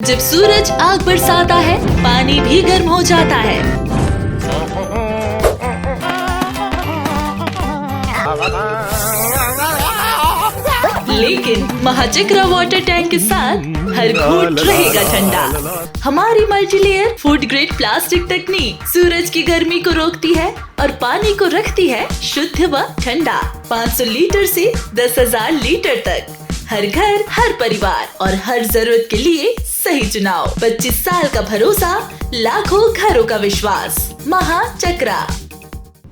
जब सूरज आग बरसाता है, पानी भी गर्म हो जाता है। लेकिन महाचक्रा वाटर टैंक के साथ हर घूंट रहेगा ठंडा। हमारी मल्टीलेयर फूड ग्रेड प्लास्टिक तकनीक सूरज की गर्मी को रोकती है और पानी को रखती है शुद्ध व ठंडा। 500 लीटर से 10,000 लीटर तक, हर घर, हर परिवार और हर जरूरत के लिए सही चुनाव। 25 साल का भरोसा, लाखों घरों का विश्वास। महाचक्रा।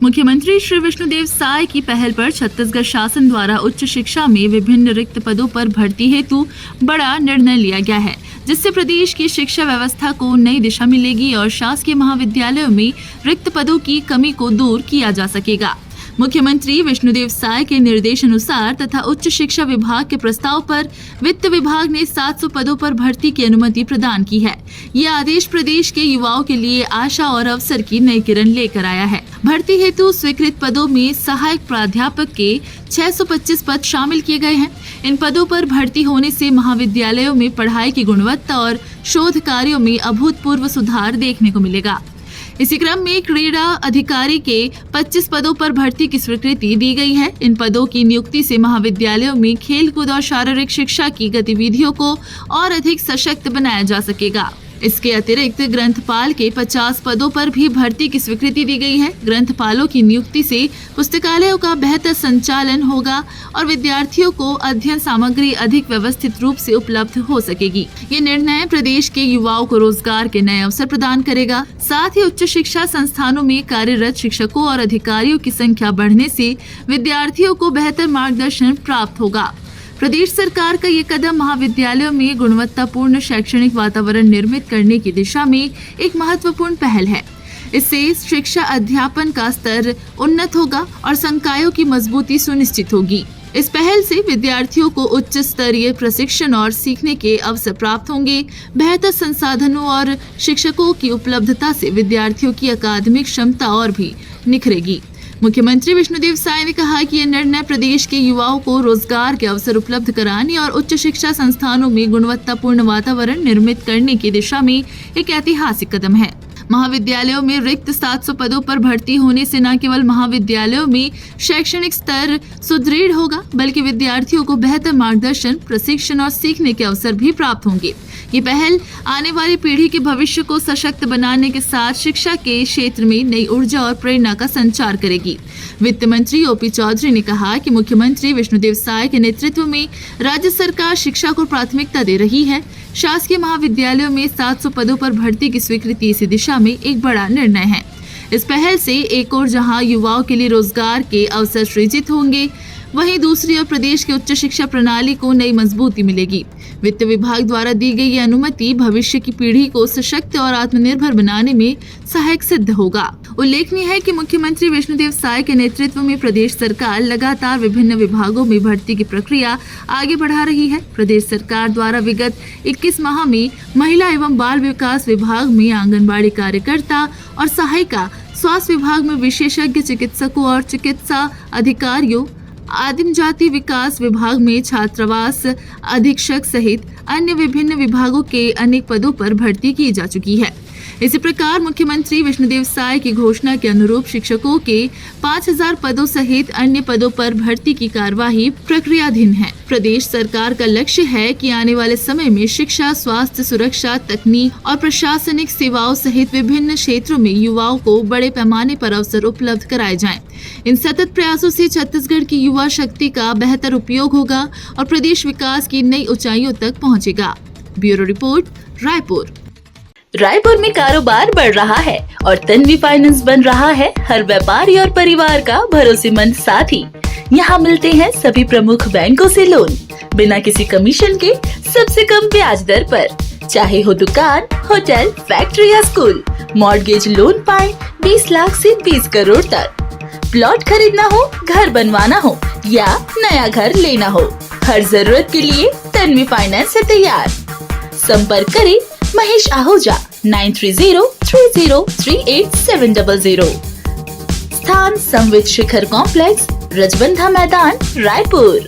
मुख्यमंत्री श्री विष्णुदेव साय की पहल पर छत्तीसगढ़ शासन द्वारा उच्च शिक्षा में विभिन्न रिक्त पदों पर भर्ती हेतु बड़ा निर्णय लिया गया है, जिससे प्रदेश की शिक्षा व्यवस्था को नई दिशा मिलेगी और शासकीय महाविद्यालयों में रिक्त पदों की कमी को दूर किया जा सकेगा। मुख्यमंत्री विष्णुदेव साय के निर्देश अनुसार तथा उच्च शिक्षा विभाग के प्रस्ताव पर वित्त विभाग ने 700 पदों पर भर्ती की अनुमति प्रदान की है। ये आदेश प्रदेश के युवाओं के लिए आशा और अवसर की नई किरण लेकर आया है। भर्ती हेतु स्वीकृत पदों में सहायक प्राध्यापक के 625 पद शामिल किए गए हैं। इन पदों पर भर्ती होने से महाविद्यालयों में पढ़ाई की गुणवत्ता और शोध कार्यों में अभूतपूर्व सुधार देखने को मिलेगा। इसी क्रम में क्रीड़ा अधिकारी के 25 पदों पर भर्ती की स्वीकृति दी गई है। इन पदों की नियुक्ति से महाविद्यालयों में खेलकूद और शारीरिक शिक्षा की गतिविधियों को और अधिक सशक्त बनाया जा सकेगा। इसके अतिरिक्त ग्रंथपाल के 50 पदों पर भी भर्ती की स्वीकृति दी गई है। ग्रंथपालों की नियुक्ति से पुस्तकालयों का बेहतर संचालन होगा और विद्यार्थियों को अध्ययन सामग्री अधिक व्यवस्थित रूप से उपलब्ध हो सकेगी। ये निर्णय प्रदेश के युवाओं को रोजगार के नए अवसर प्रदान करेगा। साथ ही उच्च शिक्षा संस्थानों में कार्यरत शिक्षकों और अधिकारियों की संख्या बढ़ने से विद्यार्थियों को बेहतर मार्गदर्शन प्राप्त होगा। प्रदेश सरकार का ये कदम महाविद्यालयों में गुणवत्तापूर्ण शैक्षणिक वातावरण निर्मित करने की दिशा में एक महत्वपूर्ण पहल है। इससे शिक्षा अध्यापन का स्तर उन्नत होगा और संकायों की मजबूती सुनिश्चित होगी। इस पहल से विद्यार्थियों को उच्च स्तरीय प्रशिक्षण और सीखने के अवसर प्राप्त होंगे। बेहतर संसाधनों और शिक्षकों की उपलब्धता से विद्यार्थियों की अकादमिक क्षमता और भी निखरेगी। मुख्यमंत्री विष्णुदेव साय ने कहा कि यह निर्णय प्रदेश के युवाओं को रोजगार के अवसर उपलब्ध कराने और उच्च शिक्षा संस्थानों में गुणवत्तापूर्ण वातावरण निर्मित करने की दिशा में एक ऐतिहासिक कदम है। महाविद्यालयों में रिक्त 700 पदों पर भर्ती होने से न केवल महाविद्यालयों में शैक्षणिक स्तर सुदृढ़ होगा, बल्कि विद्यार्थियों को बेहतर मार्गदर्शन, प्रशिक्षण और सीखने के अवसर भी प्राप्त होंगे। ये पहल आने वाली पीढ़ी के भविष्य को सशक्त बनाने के साथ शिक्षा के क्षेत्र में नई ऊर्जा और प्रेरणा का संचार करेगी। वित्त मंत्री ओपी चौधरी ने कहा कि मुख्यमंत्री विष्णुदेव साय के नेतृत्व में राज्य सरकार शिक्षा को प्राथमिकता दे रही है। शासकीय महाविद्यालयों में 700 पदों पर भर्ती की स्वीकृति इसी दिशा में एक बड़ा निर्णय है। इस पहल से एक और जहां युवाओं के लिए रोजगार के अवसर सृजित होंगे, वहीं दूसरी ओर प्रदेश की उच्च शिक्षा प्रणाली को नई मजबूती मिलेगी। वित्त विभाग द्वारा दी गई ये अनुमति भविष्य की पीढ़ी को सशक्त और आत्मनिर्भर बनाने में सहायक सिद्ध होगा। उल्लेखनीय है कि मुख्यमंत्री विष्णुदेव साय के नेतृत्व में प्रदेश सरकार लगातार विभिन्न विभागों में भर्ती की प्रक्रिया आगे बढ़ा रही है। प्रदेश सरकार द्वारा विगत 21 माह में महिला एवं बाल विकास विभाग में आंगनबाड़ी कार्यकर्ता और सहायिका, स्वास्थ्य विभाग में विशेषज्ञ चिकित्सकों और चिकित्सा अधिकारियों, आदिम जाति विकास विभाग में छात्रावास अधीक्षक सहित अन्य विभिन्न विभागों के अनेक पदों पर भर्ती की जा चुकी है। इसी प्रकार मुख्यमंत्री विष्णुदेव साय की घोषणा के अनुरूप शिक्षकों के 5000 पदों सहित अन्य पदों पर भर्ती की कार्यवाही प्रक्रियाधीन है। प्रदेश सरकार का लक्ष्य है कि आने वाले समय में शिक्षा, स्वास्थ्य, सुरक्षा, तकनीक और प्रशासनिक सेवाओं सहित विभिन्न क्षेत्रों में युवाओं को बड़े पैमाने पर अवसर उपलब्ध कराए जाएं। इन सतत प्रयासों से छत्तीसगढ़ की युवा शक्ति का बेहतर उपयोग होगा और प्रदेश विकास की नई ऊंचाइयों तक पहुंचेगा। Bureau report, Raipur. रायपुर में कारोबार बढ़ रहा है और तन्वी फाइनेंस बन रहा है हर व्यापारी और परिवार का भरोसेमंद साथी। यहाँ मिलते हैं सभी प्रमुख बैंकों से लोन बिना किसी कमीशन के सबसे कम ब्याज दर पर। चाहे हो दुकान, होटल, फैक्ट्री या स्कूल, मॉर्गेज लोन पाए 20 लाख से 20 करोड़ तक। प्लॉट खरीदना हो, घर बनवाना हो या नया घर लेना हो, हर जरूरत के लिए तन्वी फाइनेंस है तैयार। संपर्क करें महेश आहूजा 9303038700। स्थान संवित शिखर कॉम्प्लेक्स, रजबंधा मैदान, रायपुर।